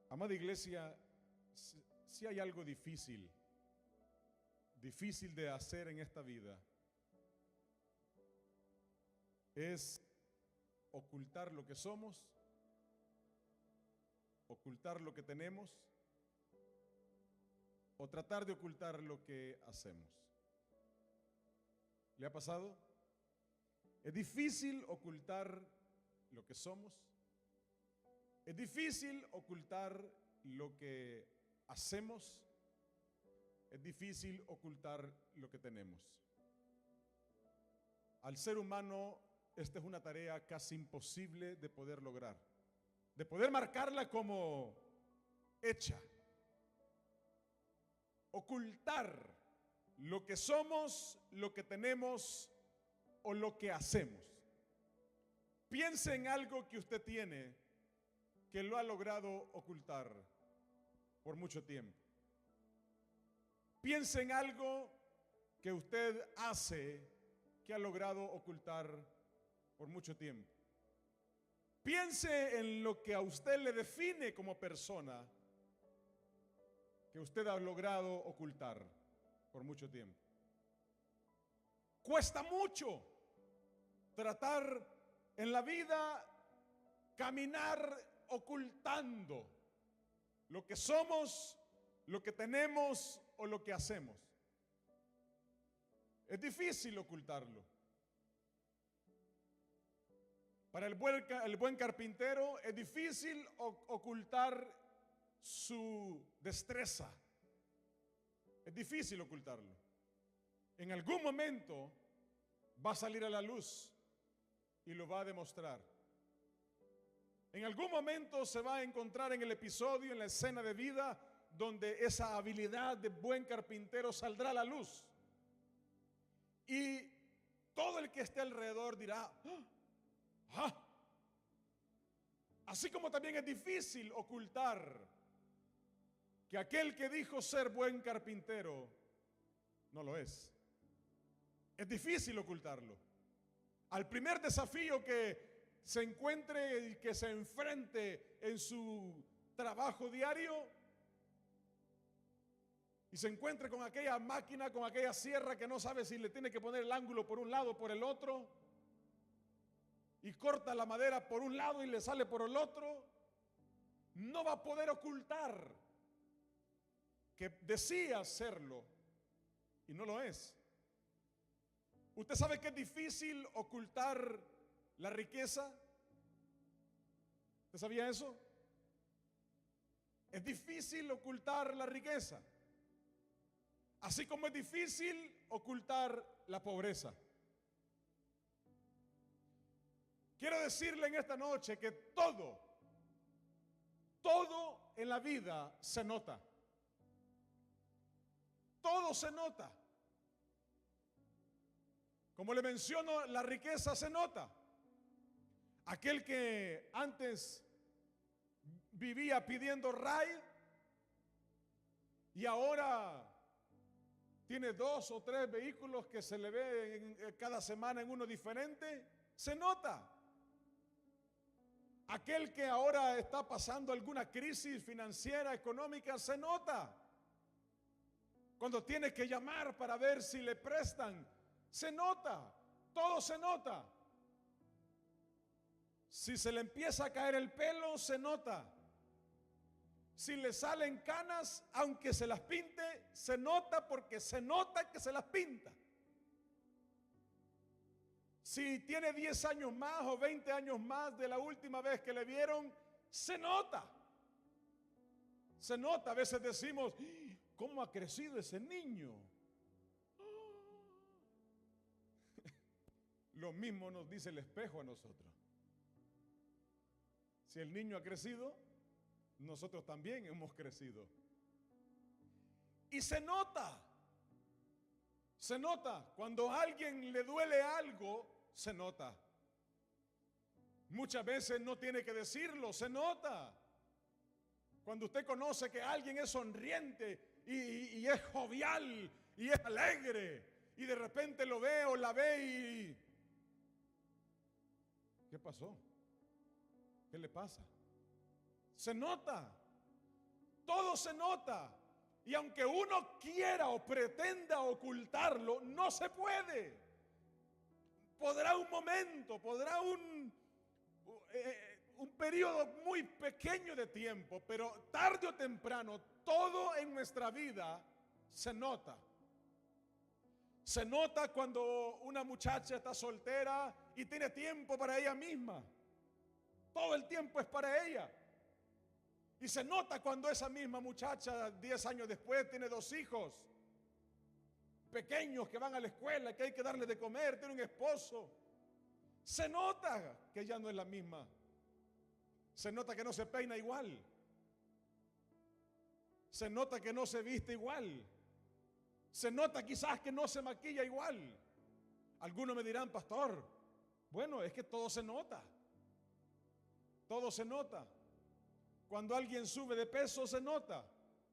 Amada iglesia, si hay algo difícil de hacer en esta vida, es ocultar lo que somos, ocultar lo que tenemos o tratar de ocultar lo que hacemos. ¿Le ha pasado? Es difícil ocultar lo que somos. Es difícil ocultar lo que hacemos. Es difícil ocultar lo que tenemos. Al ser humano, esta es una tarea casi imposible de poder lograr, de poder marcarla como hecha. Ocultar lo que somos, lo que tenemos o lo que hacemos. Piense en algo que usted tiene que lo ha logrado ocultar por mucho tiempo. Piense en algo que usted hace que ha logrado ocultar por mucho tiempo. Piense en lo que a usted le define como persona que usted ha logrado ocultar por mucho tiempo. Cuesta mucho tratar en la vida caminar ocultando lo que somos, lo que tenemos o lo que hacemos. Es difícil ocultarlo. Para el buen carpintero es difícil ocultar su destreza. Es difícil ocultarlo. En algún momento va a salir a la luz y lo va a demostrar. En algún momento se va a encontrar en el episodio, en la escena de vida, donde esa habilidad de buen carpintero saldrá a la luz. Y todo el que esté alrededor dirá: ¡ah! Así como también es difícil ocultar que aquel que dijo ser buen carpintero no lo es. Es difícil ocultarlo. Al primer desafío que se encuentre y que se enfrente en su trabajo diario y se encuentre con aquella máquina, con aquella sierra que no sabe si le tiene que poner el ángulo por un lado o por el otro, y corta la madera por un lado y le sale por el otro, no va a poder ocultar que decía serlo y no lo es. Usted sabe que es difícil ocultar la riqueza. ¿Usted sabía eso? Es difícil ocultar la riqueza, así como es difícil ocultar la pobreza. Quiero decirle en esta noche que todo en la vida se nota. Todo se nota. Como le menciono, la riqueza se nota. Aquel que antes vivía pidiendo ray y ahora tiene 2 o 3 vehículos que se le ve cada semana en uno diferente, se nota. Aquel que ahora está pasando alguna crisis financiera, económica, se nota. Cuando tiene que llamar para ver si le prestan, se nota. Todo se nota. Si se le empieza a caer el pelo, se nota. Si le salen canas, aunque se las pinte, se nota, porque se nota que se las pinta. Si tiene 10 años más o 20 años más de la última vez que le vieron, se nota. Se nota. A veces decimos: ¿cómo ha crecido ese niño? Lo mismo nos dice el espejo a nosotros. Si el niño ha crecido, nosotros también hemos crecido. Y se nota. Se nota. Cuando a alguien le duele algo, se nota. Muchas veces no tiene que decirlo, se nota. Cuando usted conoce que alguien es sonriente y es jovial y es alegre, y de repente lo ve o la ve y... ¿qué pasó? ¿Qué le pasa? Se nota. Todo se nota. Y aunque uno quiera o pretenda ocultarlo, no se puede. Podrá un momento, podrá un periodo muy pequeño de tiempo, pero tarde o temprano todo en nuestra vida se nota. Se nota cuando una muchacha está soltera y tiene tiempo para ella misma. Todo el tiempo es para ella. Y se nota cuando esa misma muchacha 10 años después tiene 2 hijos pequeños que van a la escuela, que hay que darle de comer, tiene un esposo. Se nota que ella no es la misma. Se nota que no se peina igual. Se nota que no se viste igual. Se nota quizás que no se maquilla igual. Algunos me dirán, pastor, bueno, es que todo se nota. Todo se nota. Cuando alguien sube de peso se nota.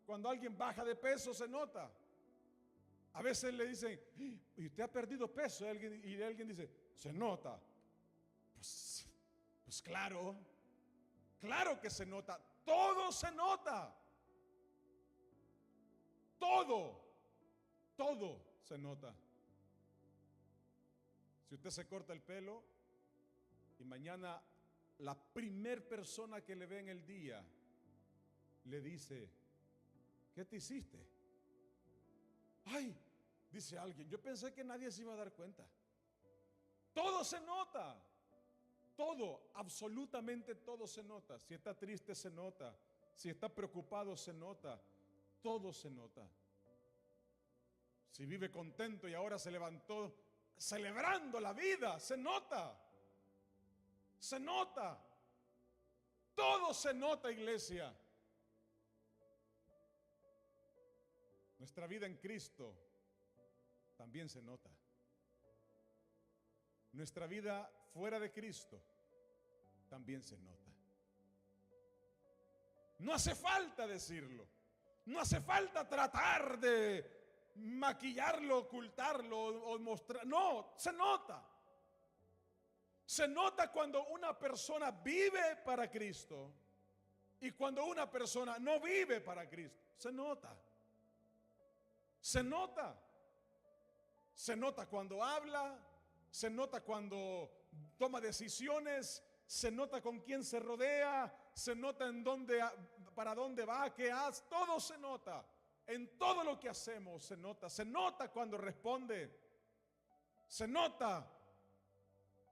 Cuando alguien baja de peso se nota. A veces le dicen, ¿y usted ha perdido peso? Y alguien dice, se nota. Pues claro, claro que se nota. Todo se nota. Todo se nota. Si usted se corta el pelo y mañana la primer persona que le ve en el día le dice, ¿qué te hiciste? Ay, dice alguien, yo pensé que nadie se iba a dar cuenta. Todo se nota. Todo, absolutamente todo se nota. Si está triste se nota. Si está preocupado se nota. Todo se nota. Si vive contento y ahora se levantó celebrando la vida, se nota. Se nota. Todo se nota, iglesia. Nuestra vida en Cristo también se nota. Nuestra vida fuera de Cristo también se nota. No hace falta decirlo. No hace falta tratar de maquillarlo, ocultarlo o mostrar. No, se nota. Se nota cuando una persona vive para Cristo y cuando una persona no vive para Cristo. Se nota. Se nota. Se nota cuando habla, se nota cuando toma decisiones, se nota con quién se rodea, se nota en dónde, para dónde va, qué hace, todo se nota. En todo lo que hacemos se nota. Se nota cuando responde. Se nota.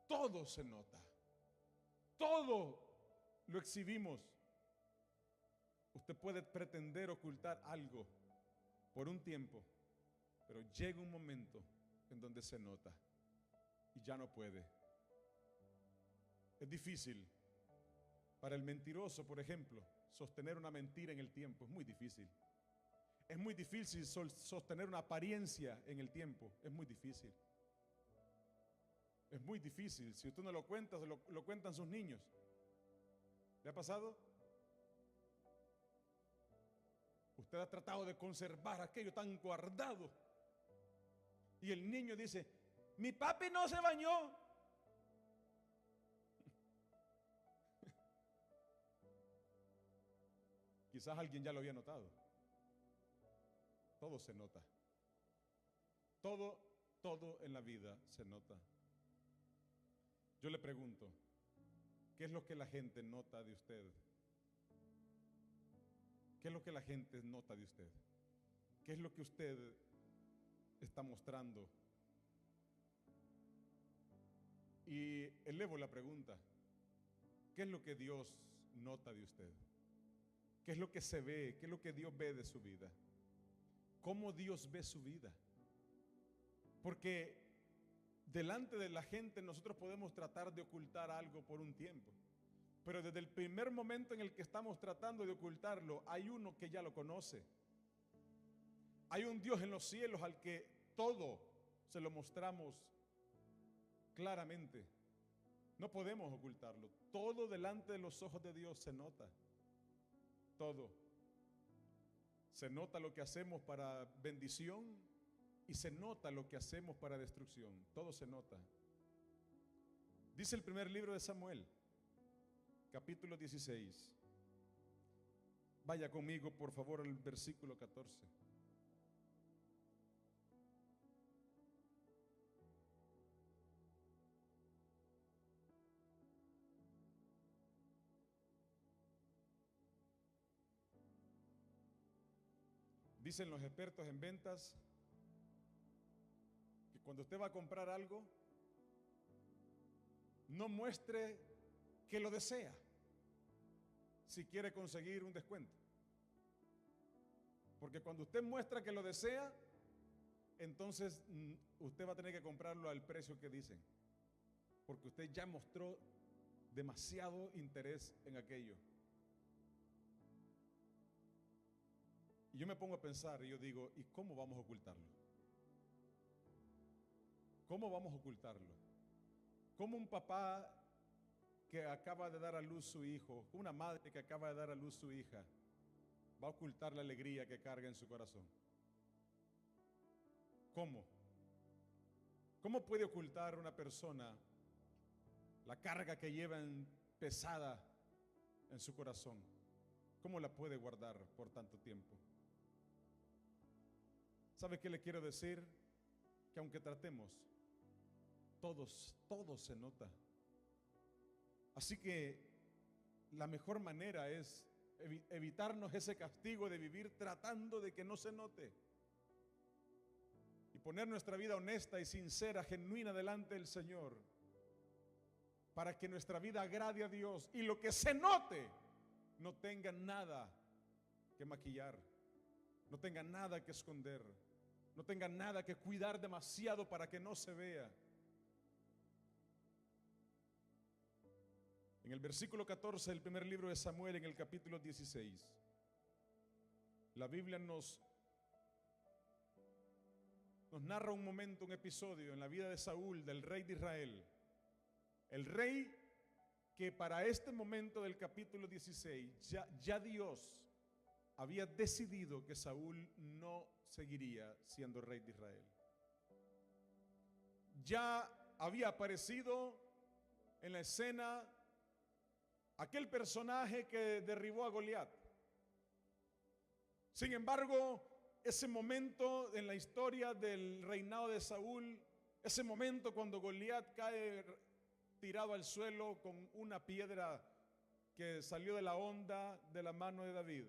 Todo se nota. Todo lo exhibimos. Usted puede pretender ocultar algo por un tiempo, pero llega un momento en donde se nota y ya no puede. Es difícil para el mentiroso, por ejemplo, sostener una mentira en el tiempo. Es muy difícil. Es muy difícil sostener una apariencia en el tiempo. Es muy difícil. Es muy difícil. Si usted no lo cuenta, lo cuentan sus niños. ¿Le ha pasado? Usted ha tratado de conservar aquello tan guardado. Y el niño dice, mi papi no se bañó. Quizás alguien ya lo había notado. Todo se nota. Todo en la vida se nota. Yo le pregunto, ¿qué es lo que la gente nota de usted? ¿Qué es lo que la gente nota de usted? ¿Qué es lo que usted está mostrando? Y elevo la pregunta, ¿qué es lo que Dios nota de usted? ¿Qué es lo que se ve? ¿Qué es lo que Dios ve de su vida? ¿Cómo Dios ve su vida? Porque delante de la gente nosotros podemos tratar de ocultar algo por un tiempo, pero desde el primer momento en el que estamos tratando de ocultarlo, hay uno que ya lo conoce. Hay un Dios en los cielos al que todo se lo mostramos claramente. No podemos ocultarlo. Todo delante de los ojos de Dios se nota. Todo. Se nota lo que hacemos para bendición y se nota lo que hacemos para destrucción. Todo se nota. Dice el primer libro de Samuel, capítulo 16. Vaya conmigo, por favor, al versículo 14. Dicen los expertos en ventas que cuando usted va a comprar algo, no muestre que lo desea si quiere conseguir un descuento. Porque cuando usted muestra que lo desea, entonces usted va a tener que comprarlo al precio que dicen. Porque usted ya mostró demasiado interés en aquello. Y yo me pongo a pensar y yo digo, ¿y cómo vamos a ocultarlo? ¿Cómo vamos a ocultarlo? ¿Cómo un papá que acaba de dar a luz su hijo, una madre que acaba de dar a luz su hija, va a ocultar la alegría que carga en su corazón? ¿Cómo? ¿Cómo puede ocultar una persona la carga que lleva pesada en su corazón? ¿Cómo la puede guardar por tanto tiempo? ¿Sabe qué le quiero decir? Que aunque tratemos, todo se nota. Así que la mejor manera es evitarnos ese castigo de vivir tratando de que no se note y poner nuestra vida honesta y sincera, genuina delante del Señor, para que nuestra vida agrade a Dios y lo que se note no tenga nada que maquillar, no tenga nada que esconder, no tenga nada que cuidar demasiado para que no se vea. En el versículo 14 del primer libro de Samuel, en el capítulo 16, la Biblia nos narra un momento, un episodio en la vida de Saúl, del rey de Israel. El rey que para este momento del capítulo 16 ya Dios había decidido que Saúl no seguiría siendo rey de Israel. Ya había aparecido en la escena aquel personaje que derribó a Goliat. Sin embargo, ese momento en la historia del reinado de Saúl, ese momento cuando Goliat cae tirado al suelo con una piedra que salió de la honda de la mano de David.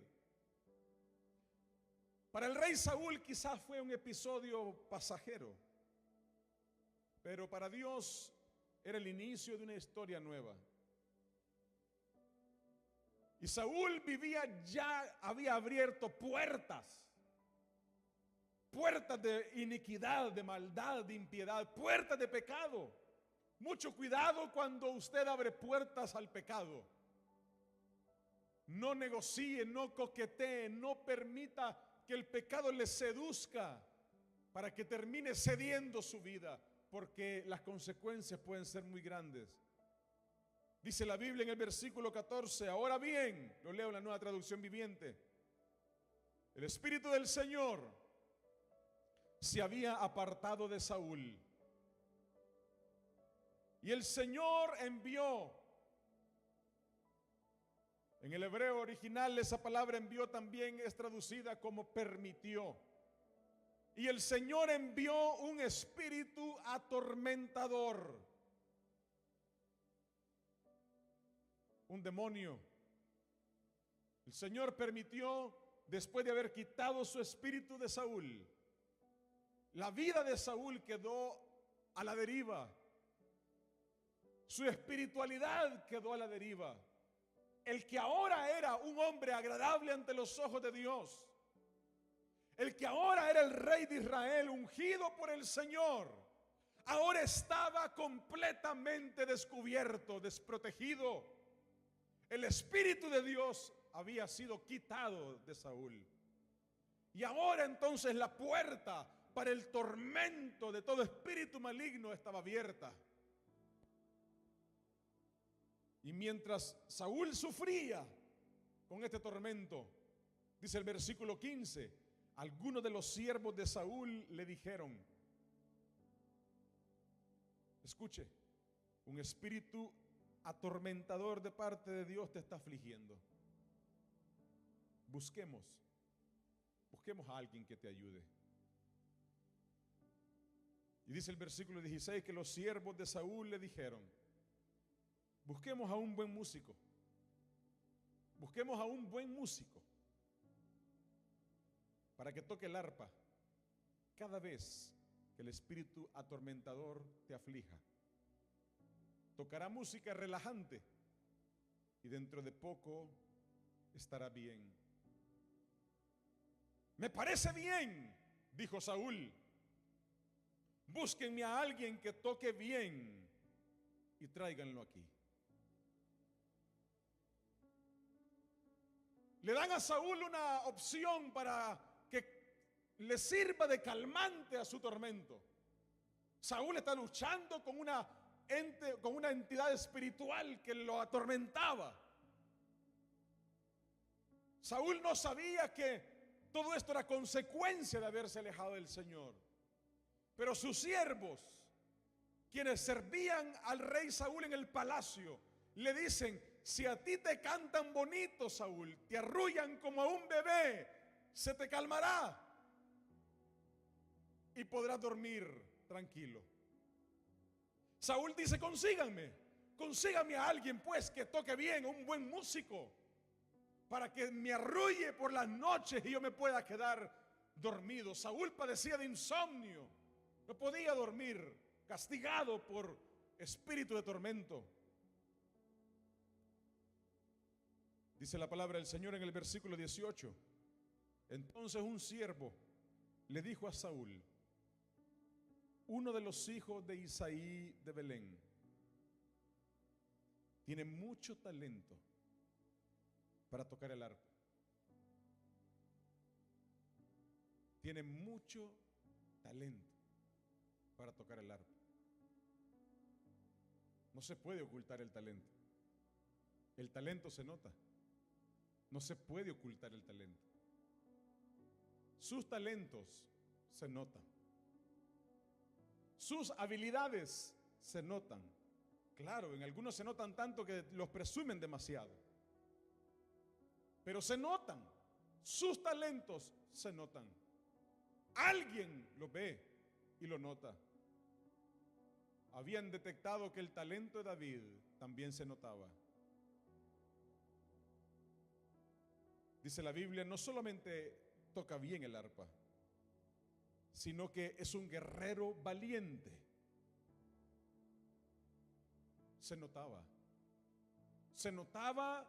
Para el rey Saúl quizás fue un episodio pasajero, pero para Dios era el inicio de una historia nueva. Y Saúl había abierto puertas de iniquidad, de maldad, de impiedad, puertas de pecado. Mucho cuidado cuando usted abre puertas al pecado. No negocie, no coquetee, no permita que el pecado le seduzca para que termine cediendo su vida, porque las consecuencias pueden ser muy grandes. Dice la Biblia en el versículo 14, ahora bien, lo leo en la Nueva Traducción Viviente, el Espíritu del Señor se había apartado de Saúl. Y el Señor envió, en el hebreo original esa palabra envió también es traducida como permitió. Y el Señor envió un espíritu atormentador, un demonio. El Señor permitió, después de haber quitado su espíritu de Saúl, la vida de Saúl quedó a la deriva. Su espiritualidad quedó a la deriva. El que ahora era un hombre agradable ante los ojos de Dios, el que ahora era el rey de Israel, ungido por el Señor, ahora estaba completamente descubierto, desprotegido. El Espíritu de Dios había sido quitado de Saúl. Y ahora entonces la puerta para el tormento de todo espíritu maligno estaba abierta. Y mientras Saúl sufría con este tormento, dice el versículo 15, algunos de los siervos de Saúl le dijeron, escuche, un espíritu atormentador de parte de Dios te está afligiendo. Busquemos, busquemos a alguien que te ayude. Y dice el versículo 16 que los siervos de Saúl le dijeron: busquemos a un buen músico. Busquemos a un buen músico para que toque el arpa cada vez que el espíritu atormentador te aflija. Tocará música relajante y dentro de poco estará bien. Me parece bien, dijo Saúl. Búsquenme a alguien que toque bien y tráiganlo aquí. Le dan a Saúl una opción para que le sirva de calmante a su tormento. Saúl está luchando con una entidad espiritual que lo atormentaba. Saúl no sabía que todo esto era consecuencia de haberse alejado del Señor. Pero sus siervos, quienes servían al rey Saúl en el palacio, le dicen: si a ti te cantan bonito, Saúl, te arrullan como a un bebé, se te calmará y podrás dormir tranquilo. Saúl dice: consíganme a alguien pues que toque bien, un buen músico, para que me arrulle por las noches y yo me pueda quedar dormido. Saúl padecía de insomnio, no podía dormir, castigado por espíritu de tormento. Dice la palabra del Señor en el versículo 18: entonces un siervo le dijo a Saúl: uno de los hijos de Isaí de Belén tiene mucho talento para tocar el arpa. Tiene mucho talento para tocar el arpa. No se puede ocultar el talento. El talento se nota. No se puede ocultar el talento. Sus talentos se notan. Sus habilidades se notan. Claro, en algunos se notan tanto que los presumen demasiado. Pero se notan. Sus talentos se notan. Alguien lo ve y lo nota. Habían detectado que el talento de David también se notaba. Dice la Biblia, no solamente toca bien el arpa, sino que es un guerrero valiente. Se notaba. Se notaba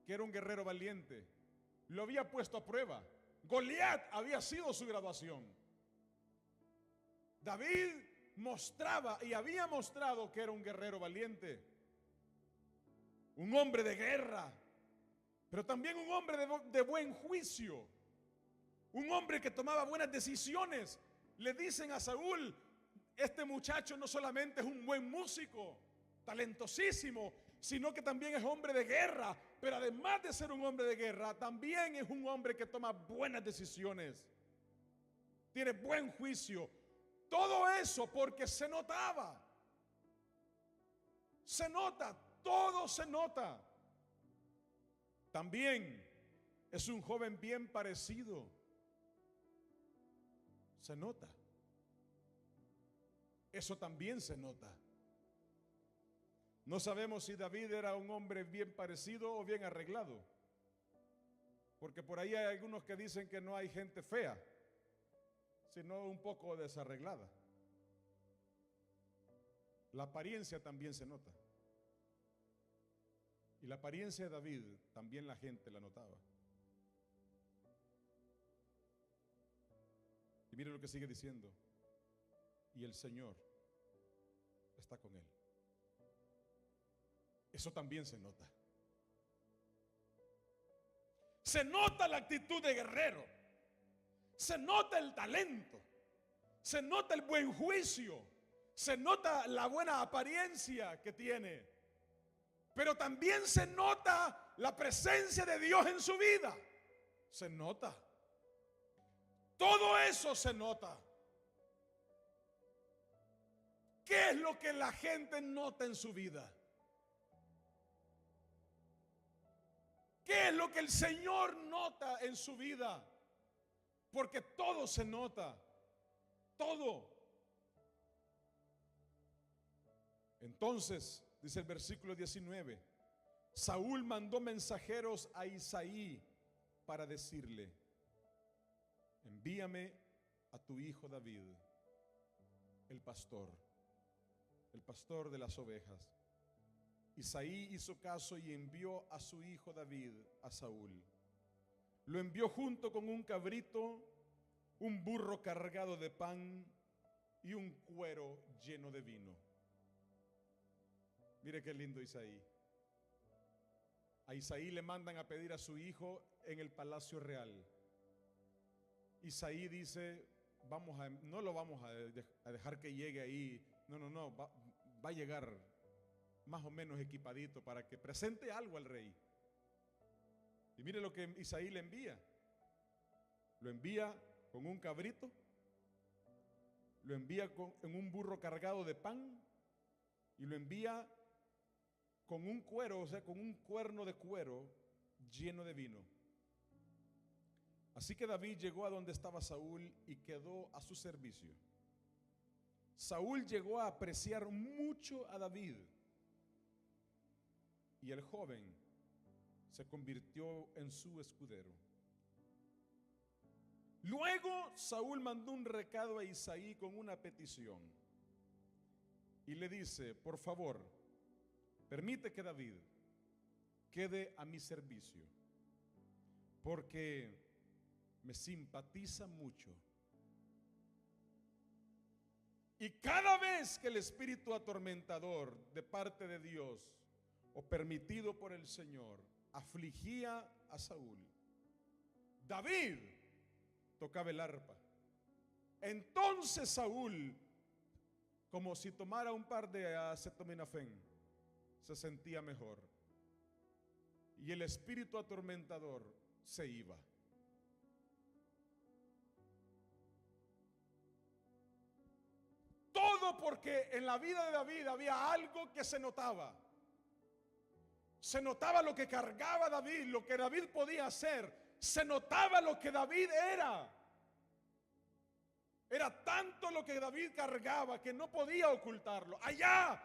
que era un guerrero valiente. Lo había puesto a prueba. Goliat había sido su graduación. David mostraba y había mostrado que era un guerrero valiente, un hombre de guerra, pero también un hombre de buen juicio, un hombre que tomaba buenas decisiones. Le dicen a Saúl: este muchacho no solamente es un buen músico, talentosísimo, sino que también es hombre de guerra, pero además de ser un hombre de guerra, también es un hombre que toma buenas decisiones, tiene buen juicio. Todo eso porque se notaba. Se nota, todo se nota. También es un joven bien parecido. Se nota. Eso también se nota. No sabemos si David era un hombre bien parecido o bien arreglado, porque por ahí hay algunos que dicen que no hay gente fea, sino un poco desarreglada. La apariencia también se nota. Y la apariencia de David también la gente la notaba. Y mire lo que sigue diciendo: y el Señor está con él. Eso también se nota. Se nota la actitud de guerrero. Se nota el talento. Se nota el buen juicio. Se nota la buena apariencia que tiene. Pero también se nota la presencia de Dios en su vida. Se nota. Todo eso se nota. ¿Qué es lo que la gente nota en su vida? ¿Qué es lo que el Señor nota en su vida? Porque todo se nota, todo. Entonces, dice el versículo 19, Saúl mandó mensajeros a Isaí para decirle: envíame a tu hijo David, el pastor de las ovejas. Isaí hizo caso y envió a su hijo David a Saúl. Lo envió junto con un cabrito, un burro cargado de pan y un cuero lleno de vino. Mire qué lindo Isaí. A Isaí le mandan a pedir a su hijo en el palacio real. Isaí dice: no lo vamos a dejar que llegue ahí. No, va a llegar más o menos equipadito para que presente algo al rey. Y mire lo que Isaí le envía. Lo envía con un cabrito, lo envía en un burro cargado de pan, y lo envía con un cuero, o sea, con un cuerno de cuero lleno de vino. Así que David llegó a donde estaba Saúl y quedó a su servicio. Saúl llegó a apreciar mucho a David, y el joven se convirtió en su escudero. Luego Saúl mandó un recado a Isaí con una petición y le dice: por favor, permite que David quede a mi servicio, porque me simpatiza mucho. Y cada vez que el espíritu atormentador de parte de Dios o permitido por el Señor afligía a Saúl, David tocaba el arpa. Entonces Saúl, como si tomara un par de acetaminofén, se sentía mejor, y el espíritu atormentador se iba. Todo porque en la vida de David había algo que se notaba. Se notaba lo que cargaba David, lo que David podía hacer. Se notaba lo que David era. Era tanto lo que David cargaba que no podía ocultarlo. Allá,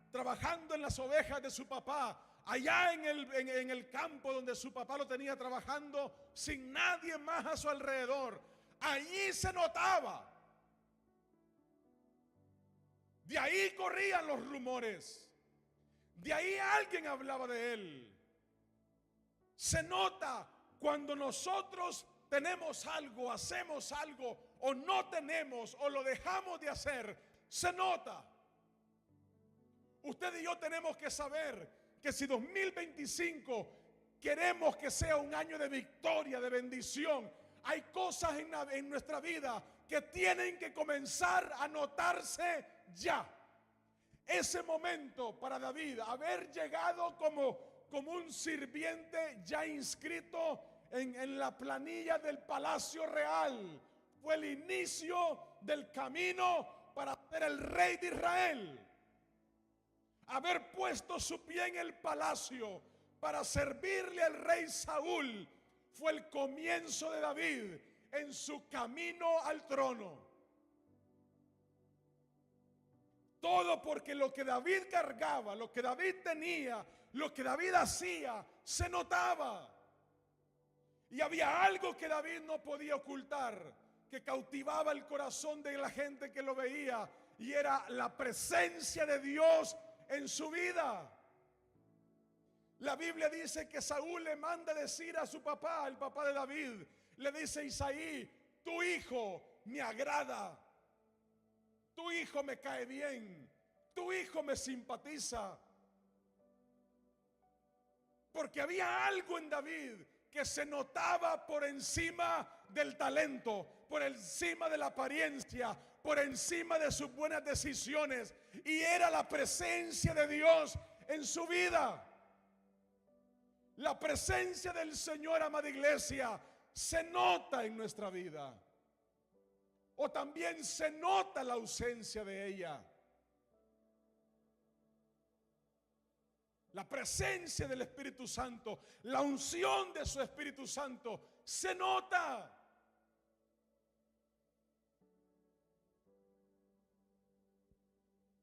trabajando en las ovejas de su papá, allá en el campo donde su papá lo tenía trabajando sin nadie más a su alrededor, allí se notaba. De ahí corrían los rumores. De ahí alguien hablaba de él. Se nota cuando nosotros tenemos algo, hacemos algo, o no tenemos, o lo dejamos de hacer. Se nota. Usted y yo tenemos que saber que si 2025 queremos que sea un año de victoria, de bendición, hay cosas en nuestra vida que tienen que comenzar a notarse ya. Ese momento para David, haber llegado como un sirviente ya inscrito en la planilla del palacio real, fue el inicio del camino para ser el rey de Israel. Haber puesto su pie en el palacio para servirle al rey Saúl fue el comienzo de David en su camino al trono. Todo porque lo que David cargaba, lo que David tenía, lo que David hacía, se notaba. Y había algo que David no podía ocultar, que cautivaba el corazón de la gente que lo veía, y era la presencia de Dios en su vida. La Biblia dice que Saúl le manda decir a su papá, el papá de David, le dice: Isaí, tu hijo me agrada, tu hijo me cae bien, tu hijo me simpatiza. Porque había algo en David que se notaba por encima del talento, por encima de la apariencia, por encima de sus buenas decisiones, y era la presencia de Dios en su vida. La presencia del Señor, amada iglesia, se nota en nuestra vida, o también se nota la ausencia de ella. La presencia del Espíritu Santo, la unción de su Espíritu Santo se nota.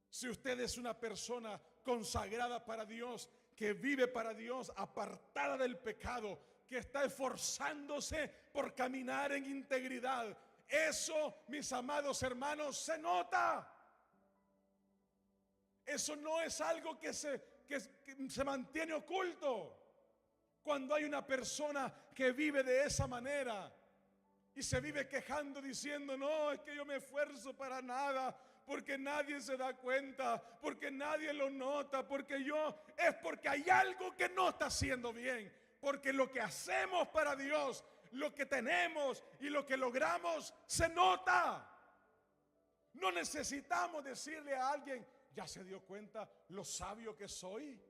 Si usted es una persona consagrada para Dios, que vive para Dios, apartada del pecado, que está esforzándose por caminar en integridad, eso, mis amados hermanos, se nota. Eso no es algo que se mantiene oculto. Cuando hay una persona que vive de esa manera y se vive quejando diciendo, no, es que yo me esfuerzo para nada, porque nadie se da cuenta, porque nadie lo nota, es porque hay algo que no está haciendo bien, porque lo que hacemos para Dios, lo que tenemos y lo que logramos se nota. No necesitamos decirle a alguien, ¿ya se dio cuenta lo sabio que soy?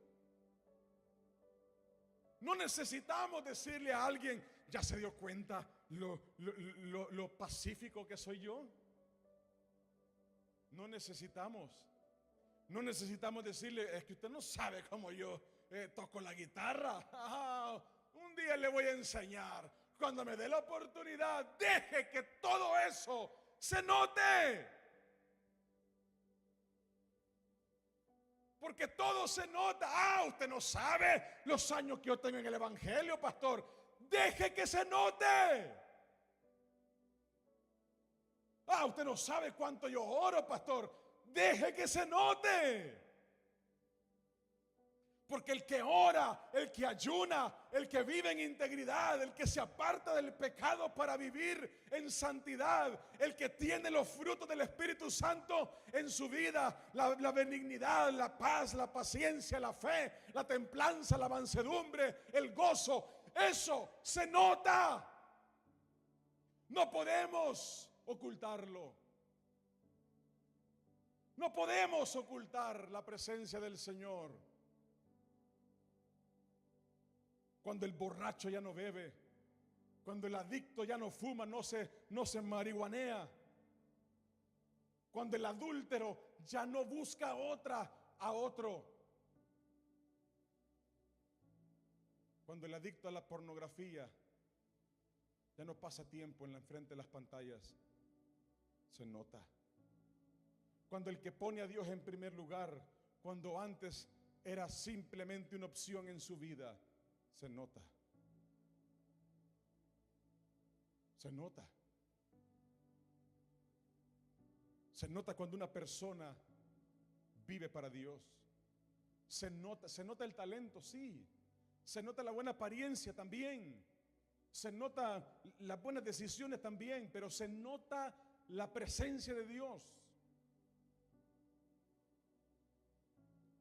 No necesitamos decirle a alguien, ¿ya se dio cuenta lo pacífico que soy yo? No necesitamos decirle, es que usted no sabe cómo yo toco la guitarra. Un día le voy a enseñar. Cuando me dé la oportunidad, deje que todo eso se note. Porque todo se nota. Usted no sabe los años que yo tengo en el Evangelio, pastor. Deje que se note. Usted no sabe cuánto yo oro, pastor. Deje que se note. Porque el que ora, el que ayuna, el que vive en integridad, el que se aparta del pecado para vivir en santidad, el que tiene los frutos del Espíritu Santo en su vida, la benignidad, la paz, la paciencia, la fe, la templanza, la mansedumbre, el gozo, eso se nota. No podemos ocultarlo. No podemos ocultar la presencia del Señor. Cuando el borracho ya no bebe, cuando el adicto ya no fuma, no se marihuanea, cuando el adúltero ya no busca a otro, cuando el adicto a la pornografía ya no pasa tiempo en la frente de las pantallas, se nota. Cuando el que pone a Dios en primer lugar, cuando antes era simplemente una opción en su vida, se nota. Se nota. Se nota cuando una persona vive para Dios. Se nota el talento, sí. Se nota la buena apariencia también. Se nota las buenas decisiones también, pero se nota la presencia de Dios.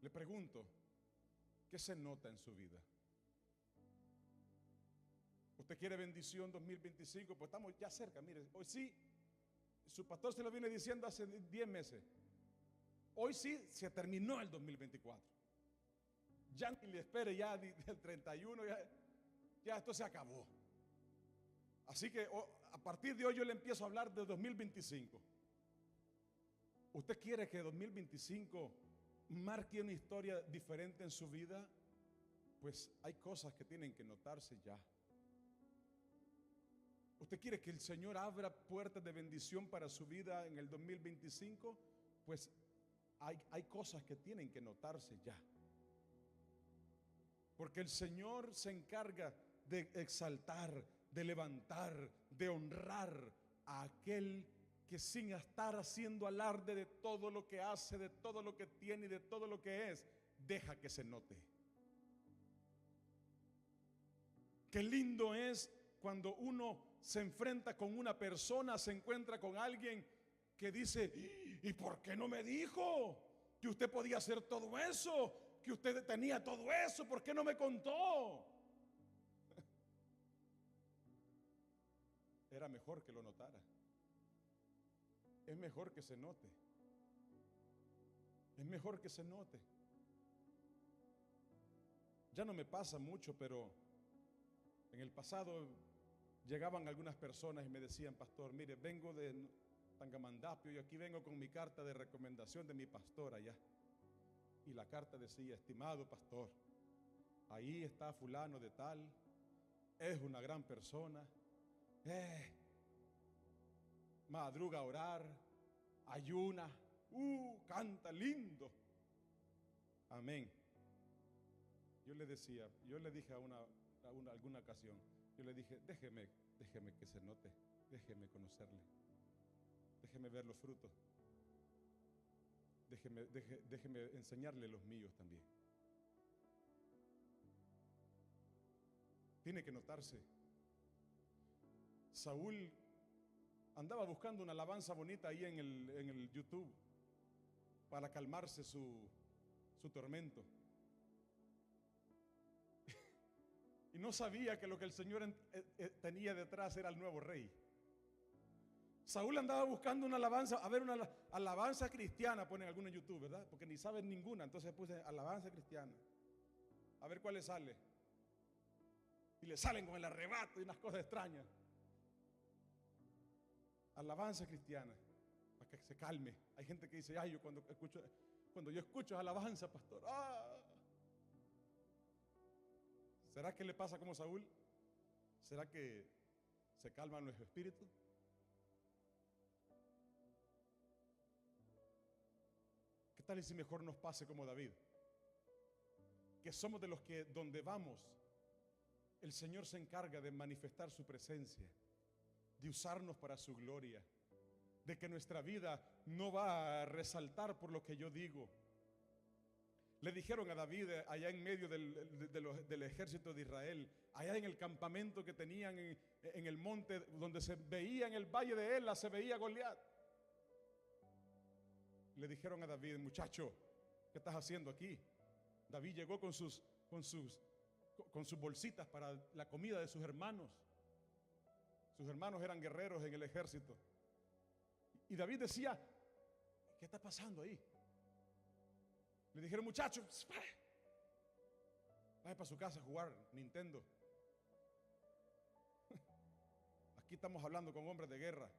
Le pregunto, ¿qué se nota en su vida? ¿Usted quiere bendición 2025? Pues estamos ya cerca. Mire, hoy sí, su pastor se lo viene diciendo hace 10 meses. Hoy sí se terminó el 2024. Ya ni le espere, ya el 31, ya esto se acabó. Así que a partir de hoy yo le empiezo a hablar de 2025. ¿Usted quiere que 2025 marque una historia diferente en su vida? Pues hay cosas que tienen que notarse ya. ¿Usted quiere que el Señor abra puertas de bendición para su vida en el 2025? Pues hay cosas que tienen que notarse ya. Porque el Señor se encarga de exaltar, de levantar, de honrar a aquel que sin estar haciendo alarde de todo lo que hace, de todo lo que tiene y de todo lo que es, deja que se note. Qué lindo es cuando uno se enfrenta con una persona, se encuentra con alguien que dice, ¿y por qué no me dijo que usted podía hacer todo eso? Que usted tenía todo eso, ¿por qué no me contó? Era mejor que lo notara. Es mejor que se note. Es mejor que se note. Ya no me pasa mucho, pero en el pasado llegaban algunas personas y me decían, pastor, mire, vengo de Tangamandapio y aquí vengo con mi carta de recomendación de mi pastor allá. Y la carta decía, estimado pastor, ahí está fulano de tal, es una gran persona, madruga a orar, ayuna, canta lindo. Amén. Yo le dije alguna ocasión, yo le dije, déjeme que se note, déjeme conocerle, déjeme ver los frutos, déjeme enseñarle los míos también. Tiene que notarse. Saúl andaba buscando una alabanza bonita ahí en el YouTube para calmarse su tormento. Y no sabía que lo que el Señor tenía detrás era el nuevo rey. Saúl andaba buscando una alabanza, a ver, una alabanza cristiana, ponen algunos en YouTube, ¿verdad? Porque ni saben ninguna, entonces puse alabanza cristiana. A ver cuál le sale. Y le salen con el arrebato y unas cosas extrañas. Alabanza cristiana, para que se calme. Hay gente que dice, ay, yo cuando yo escucho alabanza, pastor, ¿será que le pasa como Saúl? ¿Será que se calman los espíritus? ¿Qué tal y si mejor nos pase como David? Que somos de los que donde vamos, el Señor se encarga de manifestar su presencia, de usarnos para su gloria, de que nuestra vida no va a resaltar por lo que yo digo. Le dijeron a David allá en medio del ejército de Israel, allá en el campamento que tenían en el monte donde se veía en el valle de Ela, se veía Goliat. Le dijeron a David, muchacho, ¿qué estás haciendo aquí? David llegó con sus bolsitas para la comida de sus hermanos. Sus hermanos eran guerreros en el ejército. Y David decía, ¿qué está pasando ahí? Le dijeron, muchachos, vaya para su casa a jugar Nintendo. Aquí estamos hablando con hombres de guerra.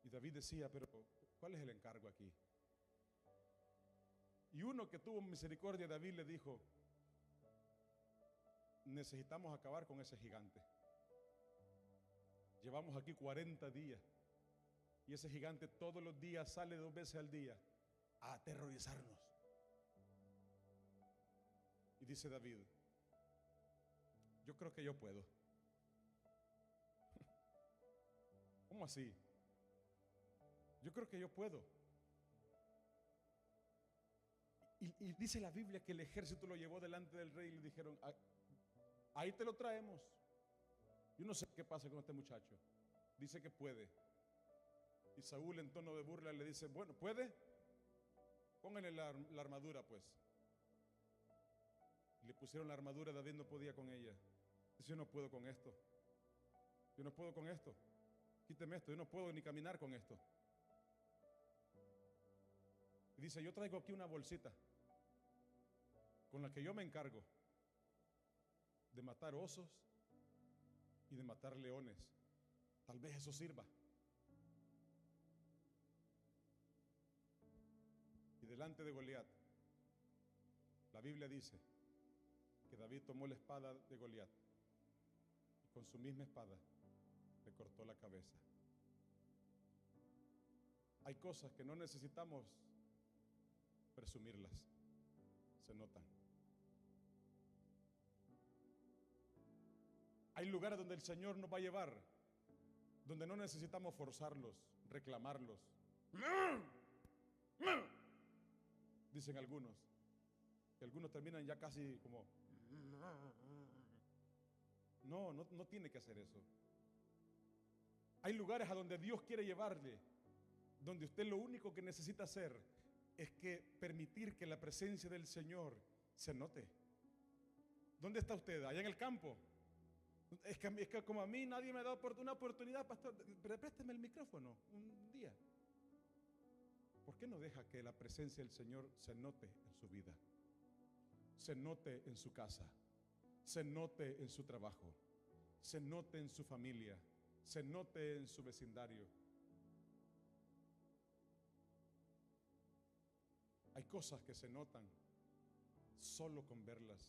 Y David decía, pero ¿cuál es el encargo aquí? Y uno que tuvo misericordia de David le dijo, necesitamos acabar con ese gigante. Llevamos aquí 40 días y ese gigante todos los días sale 2 veces al día a aterrorizarnos. Y dice David, yo creo que yo puedo. ¿Cómo así? Yo creo que yo puedo. Y dice la Biblia que el ejército lo llevó delante del rey y le dijeron, ahí te lo traemos. Yo no sé qué pasa con este muchacho. Dice que puede. Y Saúl en tono de burla le dice, bueno, ¿puede? Pónganle la armadura pues. Y le pusieron la armadura, David no podía con ella. Dice, yo no puedo con esto. Yo no puedo con esto. Quíteme esto, yo no puedo ni caminar con esto. Y dice, yo traigo aquí una bolsita con la que yo me encargo de matar osos y de matar leones. Tal vez eso sirva. Y delante de Goliat, la Biblia dice que David tomó la espada de Goliat y con su misma espada le cortó la cabeza. Hay cosas que no necesitamos presumirlas, se notan. Hay lugares donde el Señor nos va a llevar, donde no necesitamos forzarlos, reclamarlos. Dicen algunos, que algunos terminan ya casi como... No tiene que hacer eso. Hay lugares a donde Dios quiere llevarle, donde usted lo único que necesita hacer es que permitir que la presencia del Señor se note. ¿Dónde está usted? ¿Allá en el campo? Es que como a mí nadie me ha dado una oportunidad, pastor, présteme el micrófono un día. ¿Por qué no deja que la presencia del Señor se note en su vida? Se note en su casa, se note en su trabajo, se note en su familia, se note en su vecindario. Hay cosas que se notan solo con verlas.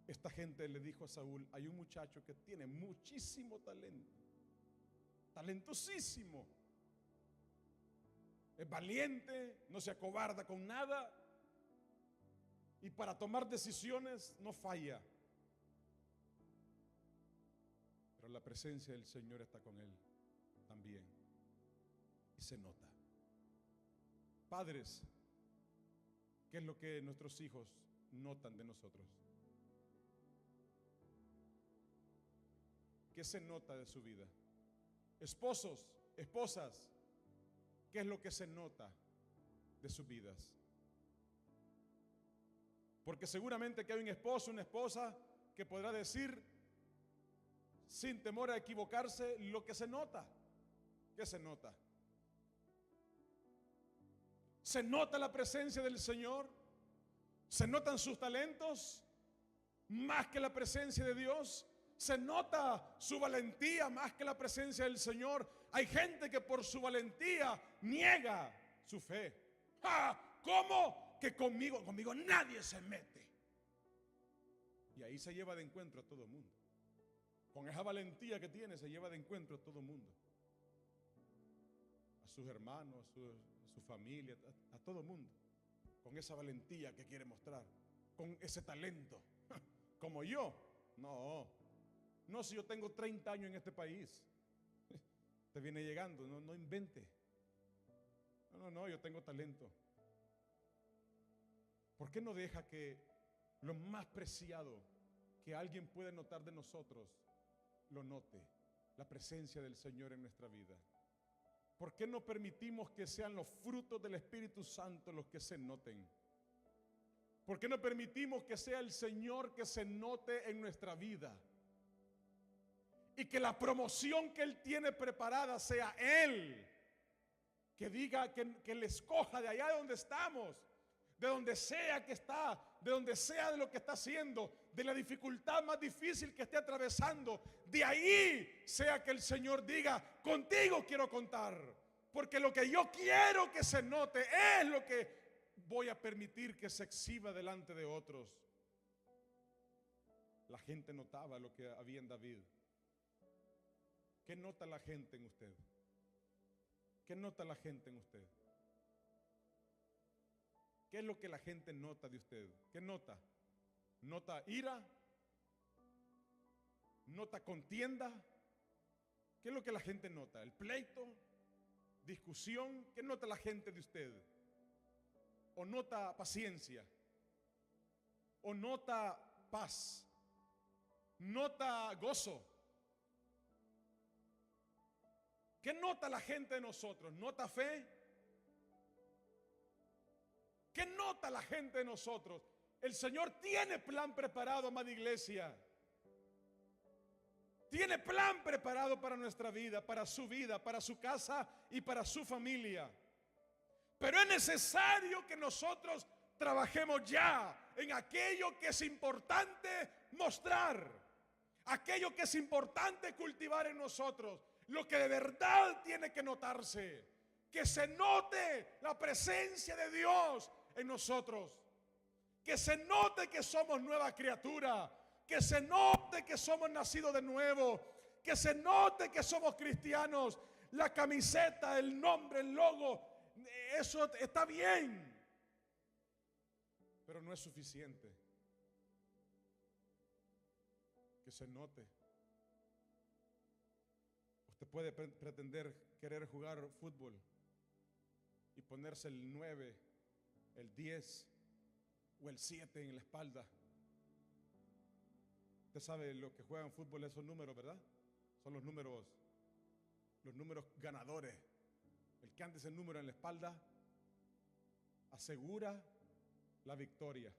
Esta gente le dijo a Saúl: hay un muchacho que tiene muchísimo talento, talentosísimo, es valiente, no se acobarda con nada y para tomar decisiones no falla. Pero la presencia del Señor está con él también y se nota. Padres, ¿qué es lo que nuestros hijos notan de nosotros? ¿Qué se nota de su vida? Esposos, esposas, ¿qué es lo que se nota de sus vidas? Porque seguramente que hay un esposo, una esposa que podrá decir sin temor a equivocarse lo que se nota. ¿Qué se nota? ¿Se nota la presencia del Señor? ¿Se notan sus talentos más que la presencia de Dios? ¿Se nota su valentía más que la presencia del Señor? Hay gente que por su valentía niega su fe. ¡Ah! ¿Cómo? Que conmigo nadie se mete. Y ahí se lleva de encuentro a todo el mundo. Con esa valentía que tiene se lleva de encuentro a todo el mundo. A sus hermanos, a su familia, a todo el mundo. Con esa valentía que quiere mostrar. Con ese talento. Como yo. No, si yo tengo 30 años en este país. Te viene llegando, no invente. No, yo tengo talento. ¿Por qué no deja que lo más preciado que alguien puede notar de nosotros lo note? La presencia del Señor en nuestra vida. ¿Por qué no permitimos que sean los frutos del Espíritu Santo los que se noten? ¿Por qué no permitimos que sea el Señor que se note en nuestra vida? Y que la promoción que Él tiene preparada sea Él. Que diga, que le escoja de allá de donde estamos, de donde sea que está, de donde sea de lo que está haciendo, de la dificultad más difícil que esté atravesando, de ahí sea que el Señor diga: contigo quiero contar, porque lo que yo quiero que se note es lo que voy a permitir que se exhiba delante de otros. La gente notaba lo que había en David. ¿Qué nota la gente en usted? ¿Qué nota la gente en usted? ¿Qué es lo que la gente nota de usted? ¿Qué nota? ¿Nota ira? ¿Nota contienda? ¿Qué es lo que la gente nota? ¿El pleito? ¿Discusión? ¿Qué nota la gente de usted? ¿O nota paciencia? ¿O nota paz? ¿Nota gozo? ¿Qué nota la gente de nosotros? ¿Nota fe? ¿Qué nota la gente de nosotros? El Señor tiene plan preparado, amada iglesia. Tiene plan preparado para nuestra vida, para su casa y para su familia. Pero es necesario que nosotros trabajemos ya en aquello que es importante mostrar, aquello que es importante cultivar en nosotros, lo que de verdad tiene que notarse, que se note la presencia de Dios en nosotros, que se note que somos nueva criatura, que se note que somos nacidos de nuevo, que se note que somos cristianos. La camiseta, el nombre, el logo, eso está bien, pero no es suficiente. Que se note. Usted puede pretender querer jugar fútbol y ponerse el 9, el 10 o el 7 en la espalda. Usted sabe lo que juegan fútbol, esos números, ¿verdad? Son los números ganadores. El que ande ese número en la espalda asegura la victoria.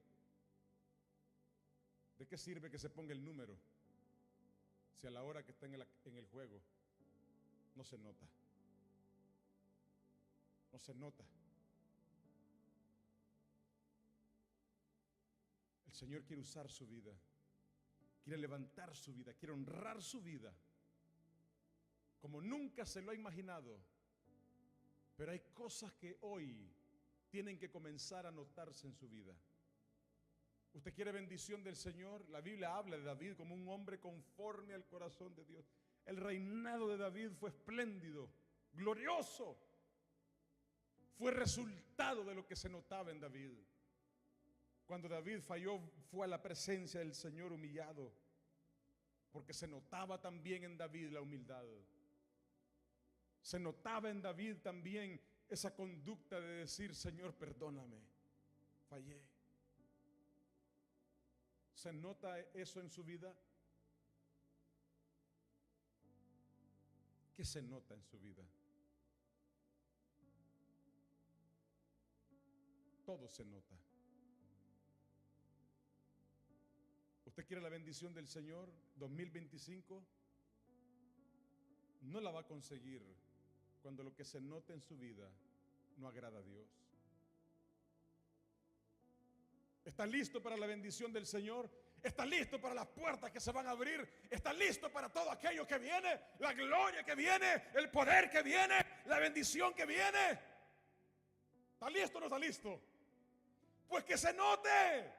¿De qué sirve que se ponga el número si a la hora que está en el juego no se nota? No se nota. El Señor quiere usar su vida, quiere levantar su vida, quiere honrar su vida como nunca se lo ha imaginado. Pero hay cosas que hoy tienen que comenzar a notarse en su vida. ¿Usted quiere bendición del Señor? La Biblia habla de David como un hombre conforme al corazón de Dios. El reinado de David fue espléndido, glorioso. Fue resultado de lo que se notaba en David. Cuando David falló, fue a la presencia del Señor humillado, porque se notaba también en David la humildad. Se notaba en David también esa conducta de decir: Señor, perdóname, fallé. ¿Se nota eso en su vida? ¿Qué se nota en su vida? Todo se nota. ¿Usted quiere la bendición del Señor 2025? No la va a conseguir cuando lo que se nota en su vida no agrada a Dios. ¿Está listo para la bendición del Señor? ¿Está listo para las puertas que se van a abrir? ¿Está listo para todo aquello que viene? La gloria que viene, el poder que viene, la bendición que viene. ¿Está listo o no está listo? Pues que se note.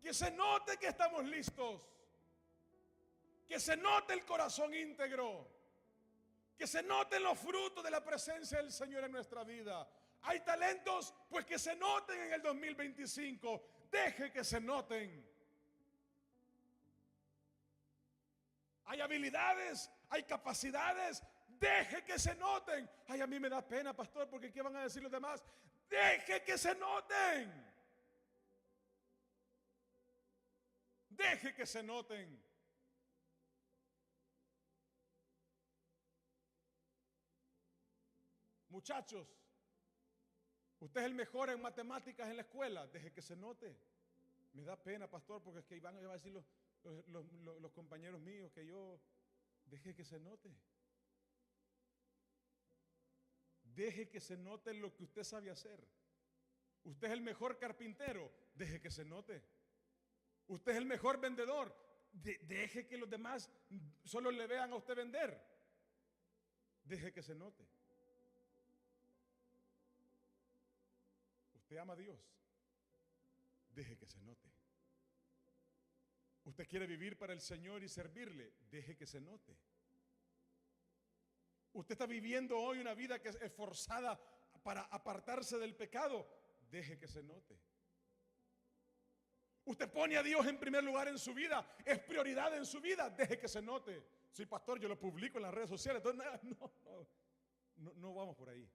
Que se note que estamos listos. Que se note el corazón íntegro. Que se noten los frutos de la presencia del Señor en nuestra vida. Hay talentos, pues que se noten en el 2025. Deje que se noten. Hay habilidades, hay capacidades. Deje que se noten. Ay, a mí me da pena, pastor, porque ¿qué van a decir los demás? Deje que se noten. Deje que se noten. Muchachos, usted es el mejor en matemáticas en la escuela. Deje que se note. Me da pena, pastor, porque es que van a decir los compañeros míos que yo. Deje que se note. Deje que se note lo que usted sabe hacer. Usted es el mejor carpintero. Deje que se note. Usted es el mejor vendedor. Deje que los demás solo le vean a usted vender. Deje que se note. Usted ama a Dios. Deje que se note. Usted quiere vivir para el Señor y servirle. Deje que se note. Usted está viviendo hoy una vida que es esforzada para apartarse del pecado. Deje que se note. Usted pone a Dios en primer lugar en su vida. Es prioridad en su vida. Deje que se note. Sí, pastor, yo lo publico en las redes sociales. Entonces, no vamos por ahí.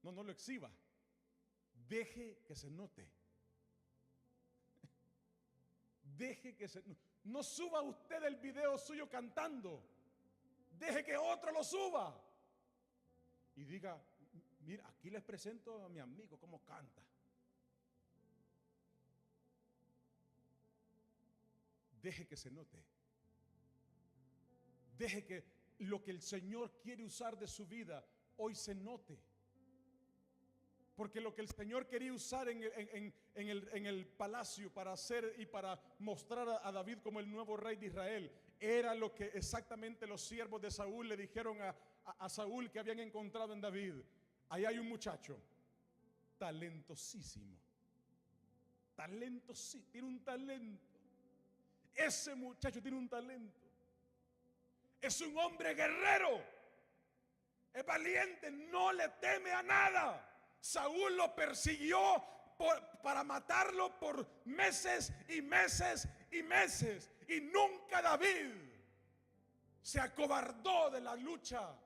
No lo exhiba. Deje que se note. Deje que se... No suba usted el video suyo cantando. Deje que otro lo suba. Y diga: mira, aquí les presento a mi amigo cómo canta. Deje que se note. Deje que lo que el Señor quiere usar de su vida hoy se note. Porque lo que el Señor quería usar en el palacio para hacer y para mostrar a David como el nuevo rey de Israel, era lo que exactamente los siervos de Saúl le dijeron a Saúl que habían encontrado en David. Ahí hay un muchacho talentosísimo. Talentosísimo, tiene un talento. Ese muchacho tiene un talento. Es un hombre guerrero. Es valiente, no le teme a nada. Saúl lo persiguió para matarlo por meses y meses y meses. Y nunca David se acobardó de la lucha.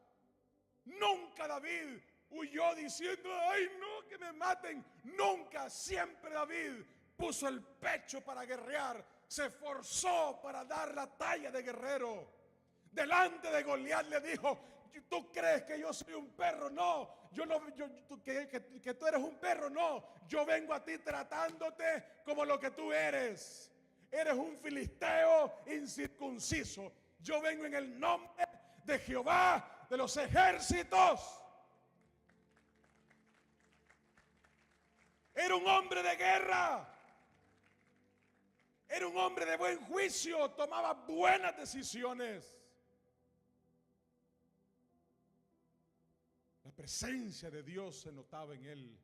Nunca David huyó diciendo: ay no, que me maten. Nunca, siempre David puso el pecho para guerrear. Se esforzó para dar la talla de guerrero. Delante de Goliat le dijo: ¿tú crees que yo soy un perro? No. Que tú eres un perro. No. Yo vengo a ti tratándote como lo que tú eres. Eres un filisteo incircunciso. Yo vengo en el nombre de Jehová de los ejércitos. Era un hombre de guerra. Era un hombre de buen juicio. Tomaba buenas decisiones. La presencia de Dios se notaba en él.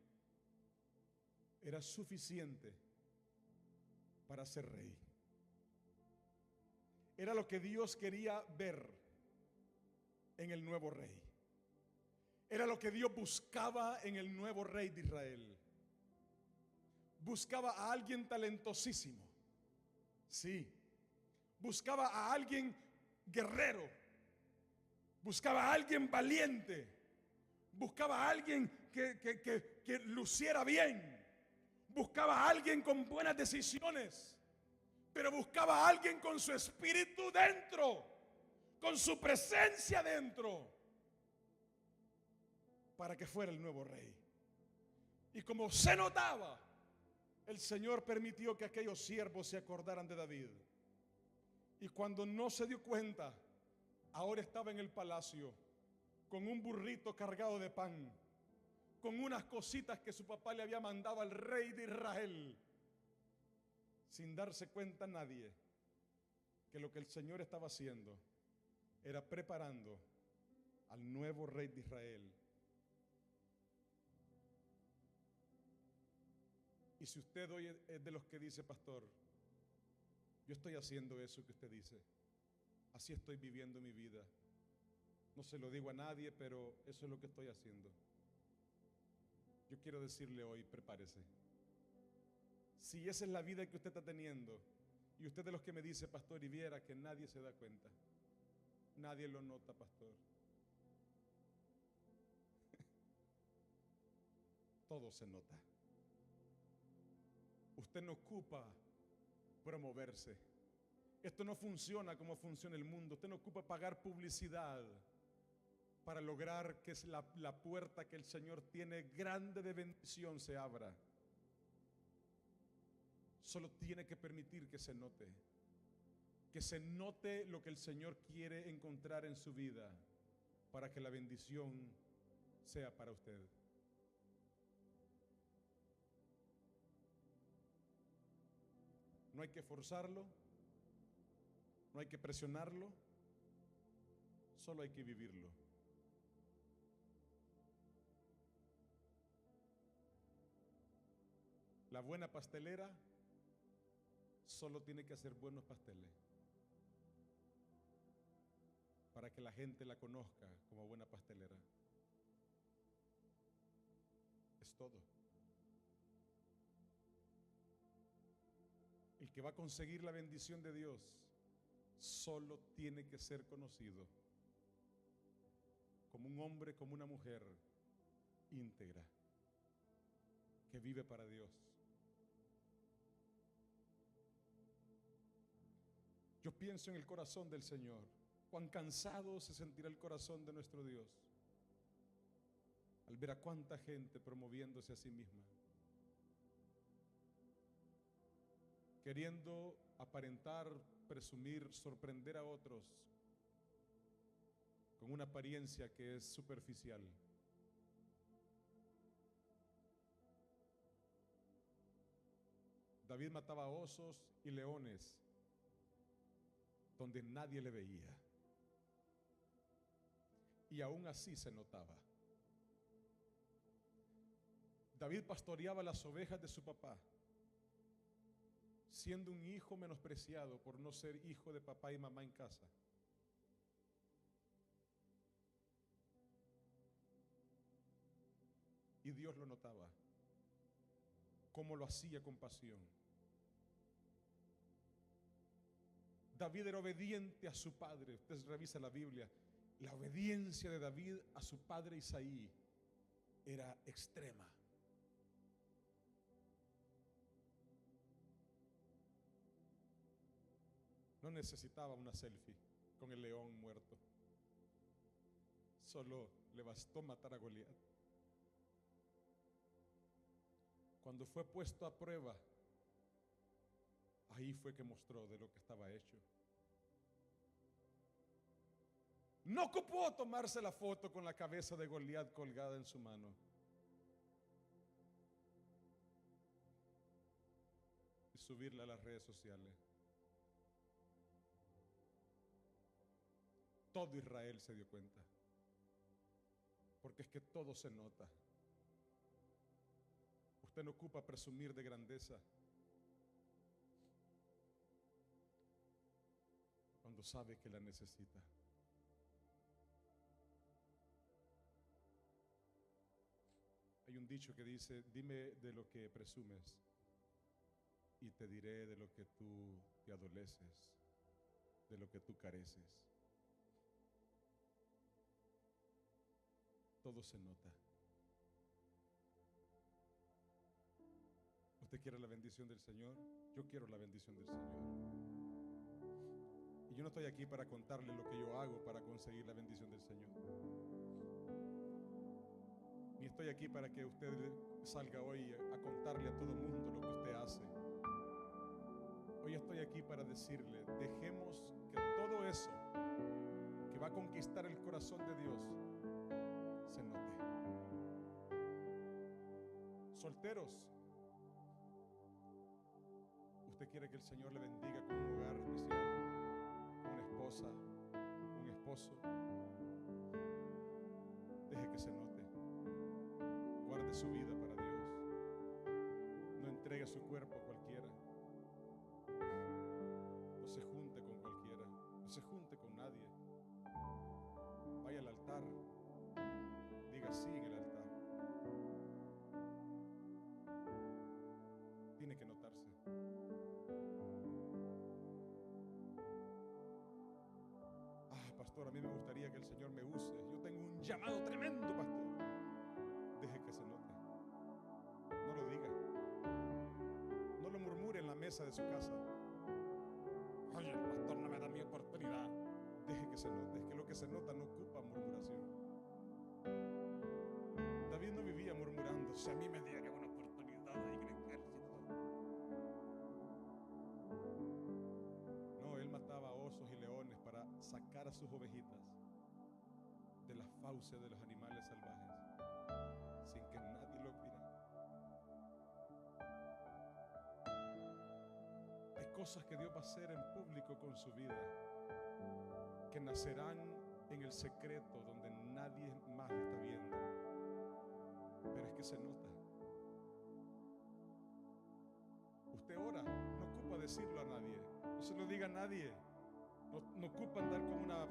era suficiente para ser rey. Era lo que Dios quería ver en el nuevo rey. Era lo que Dios buscaba en el nuevo rey de Israel. Buscaba a alguien talentosísimo. Sí. Buscaba a alguien guerrero. Buscaba a alguien valiente. Buscaba a alguien que luciera bien. Buscaba a alguien con buenas decisiones. Pero buscaba a alguien con su espíritu dentro. Con su presencia dentro. Para que fuera el nuevo rey. Y como se notaba, el Señor permitió que aquellos siervos se acordaran de David. Y cuando no se dio cuenta, ahora estaba en el palacio con un burrito cargado de pan, con unas cositas que su papá le había mandado al rey de Israel, sin darse cuenta nadie que lo que el Señor estaba haciendo era preparando al nuevo rey de Israel. Y si usted hoy es de los que dice, pastor, yo estoy haciendo eso que usted dice, así estoy viviendo mi vida, no se lo digo a nadie, pero eso es lo que estoy haciendo, yo quiero decirle hoy, prepárese. Si esa es la vida que usted está teniendo, y usted de los que me dice, pastor, y viera que nadie se da cuenta, nadie lo nota, pastor, todo se nota. Usted no ocupa promoverse. Esto no funciona como funciona el mundo. Usted no ocupa pagar publicidad para lograr que la puerta que el Señor tiene grande de bendición se abra. Solo tiene que permitir que se note. Que se note lo que el Señor quiere encontrar en su vida para que la bendición sea para usted. No hay que forzarlo, no hay que presionarlo, solo hay que vivirlo. La buena pastelera solo tiene que hacer buenos pasteles para que la gente la conozca como buena pastelera. Es todo. El que va a conseguir la bendición de Dios solo tiene que ser conocido como un hombre, como una mujer íntegra, que vive para Dios. Yo pienso en el corazón del Señor. Cuán cansado se sentirá el corazón de nuestro Dios al ver a cuánta gente promoviéndose a sí misma, queriendo aparentar, presumir, sorprender a otros con una apariencia que es superficial. David mataba osos y leones donde nadie le veía, y aún así se notaba. David pastoreaba las ovejas de su papá, siendo un hijo menospreciado por no ser hijo de papá y mamá en casa. Y Dios lo notaba, cómo lo hacía con pasión. David era obediente a su padre. Usted revisa la Biblia, la obediencia de David a su padre Isaí era extrema. No necesitaba una selfie con el león muerto. Solo le bastó matar a Goliat. Cuando fue puesto a prueba, ahí fue que mostró de lo que estaba hecho. No ocupó tomarse la foto con la cabeza de Goliat colgada en su mano. Y subirla a las redes sociales. Todo Israel se dio cuenta. Porque es que todo se nota. Usted no ocupa presumir de grandeza cuando sabe que la necesita. Hay un dicho que dice: dime de lo que presumes y te diré de lo que tú te adoleces, de lo que tú careces. Todo se nota. ¿Usted quiere la bendición del Señor? Yo quiero la bendición del Señor. Y yo no estoy aquí para contarle lo que yo hago para conseguir la bendición del Señor. Ni estoy aquí para que usted salga hoy a contarle a todo el mundo lo que usted hace. Hoy estoy aquí para decirle: dejemos que todo eso que va a conquistar el corazón de Dios se note. Solteros, usted quiere que el Señor le bendiga con un hogar especial, una esposa, un esposo. Deje que se note. Guarde su vida para Dios. No entregue su cuerpo a cualquiera. No se junte con cualquiera. No se junte con nadie. Vaya al altar. Diga sí en el altar. Tiene que notarse. Pastor, a mí me gustaría que el Señor me use. Yo tengo un llamado tremendo, pastor. Deje que se note. No lo diga. No lo murmure en la mesa de su casa. Oye, el pastor no me da mi oportunidad. Deje que se note. Es que lo que se nota no ocupa murmuración. David no vivía murmurando: si a mí me dieran una oportunidad ahí en el ejército. No, él mataba osos y leones para sacar a sus ovejitas de las fauces de los animales salvajes sin que nadie lo mirara. Hay cosas que Dios va a hacer en público con su vida, que nacerán en el secreto donde nadie más le está viendo, pero es que se nota. Usted ora, no ocupa decirlo a nadie, no se lo diga a nadie. No ocupa andar con una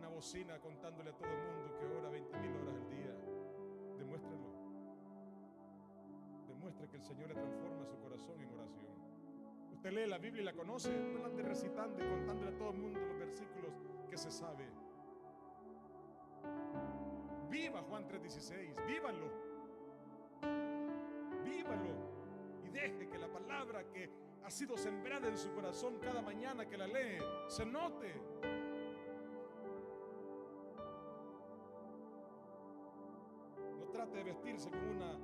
bocina contándole a todo el mundo que ora 20,000 horas al día. Demuéstralo. Demuestre que el Señor le transforma su corazón en oración. Usted lee la Biblia y la conoce. No ande recitando y contándole a todo el mundo los versículos que se sabe. Viva Juan 3:16. Vívalo. Vívalo. Y deje que la palabra que ha sido sembrada en su corazón cada mañana que la lee se note. No trate de vestirse con una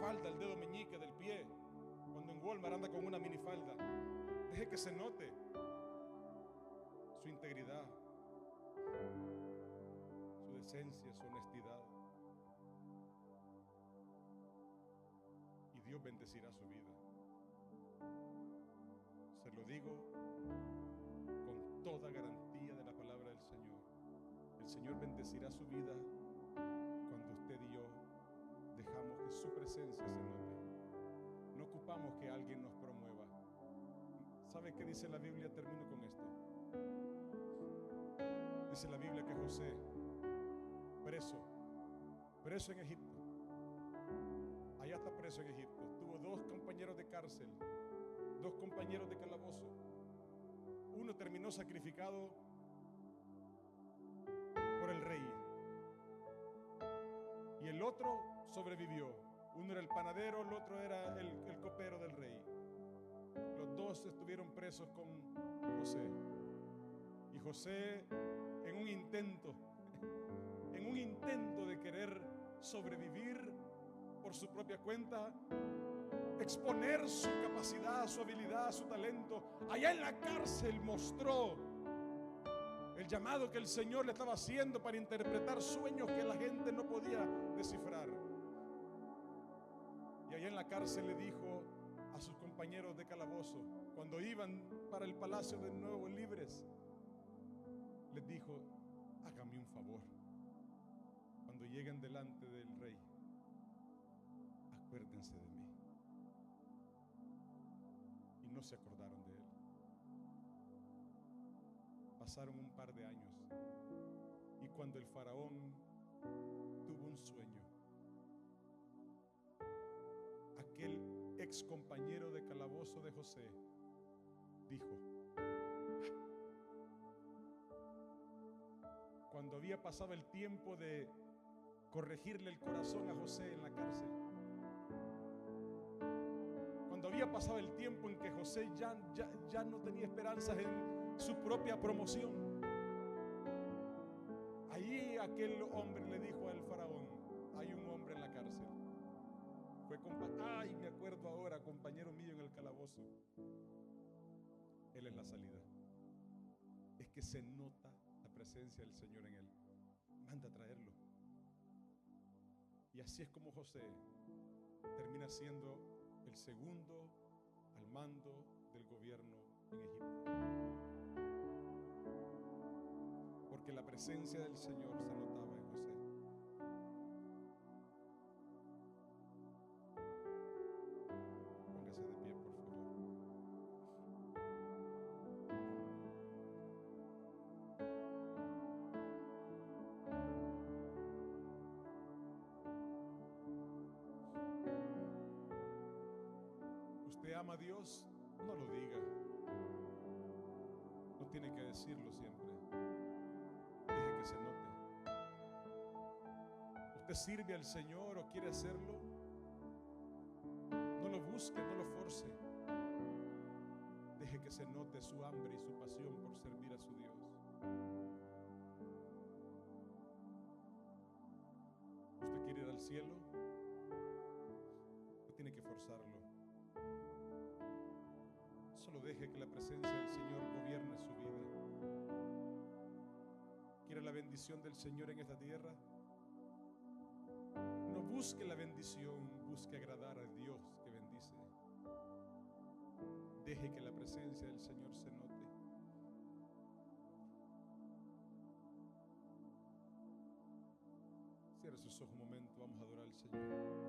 falda al dedo meñique del pie cuando en Walmart anda con una minifalda. Deje que se note su integridad, su decencia, su honestidad, y Dios bendecirá su vida. Se lo digo con toda garantía de la palabra del Señor. El Señor bendecirá su vida cuando usted y yo dejamos que su presencia se note. No ocupamos que alguien nos promueva. ¿Sabe qué dice la Biblia? Termino con esto. Dice la Biblia que José, preso en Egipto, allá está preso en Egipto, tuvo 2 compañeros de cárcel, 2 compañeros de calabozo. Uno terminó sacrificado por el rey y el otro sobrevivió. Uno era el panadero, el otro era el copero del rey. Los 2 estuvieron presos con José. Y José, en un intento de querer sobrevivir por su propia cuenta, exponer su capacidad, su habilidad, su talento, allá en la cárcel mostró el llamado que el Señor le estaba haciendo para interpretar sueños que la gente no podía descifrar. Y allá en la cárcel le dijo a sus compañeros de calabozo, cuando iban para el palacio de nuevo libres, les dijo: háganme un favor, cuando lleguen delante del rey, acuérdense de mí. Y no se acordaron de él. Pasaron un par de años y cuando el faraón tuvo un sueño, aquel ex compañero de calabozo de José dijo, cuando había pasado el tiempo de corregirle el corazón a José en la cárcel, cuando había pasado el tiempo en que José ya no tenía esperanzas en su propia promoción, allí aquel hombre le dijo al faraón, hay un hombre en la cárcel. Ay, me acuerdo ahora, compañero mío en el calabozo. Él es la salida. Es que se nota la presencia del Señor en él. Manda a traerlo. Y así es como José termina siendo el segundo al mando del gobierno en Egipto. Porque la presencia del Señor se notaba en José. Póngase de pie, por favor. ¿Usted ama a Dios? No lo diga. No tiene que decirlo siempre. Deje que se note. ¿Usted sirve al Señor o quiere hacerlo? No lo busque, no lo force. Deje que se note su hambre y su pasión por servir a su Dios. ¿Usted quiere ir al cielo? No tiene que forzarlo. Solo deje que la presencia del Señor gobierne su vida. ¿Quiere la bendición del Señor en esta tierra? No busque la bendición, busque agradar a Dios que bendice. Deje que la presencia del Señor se note. Cierre sus ojos un momento, vamos a adorar al Señor.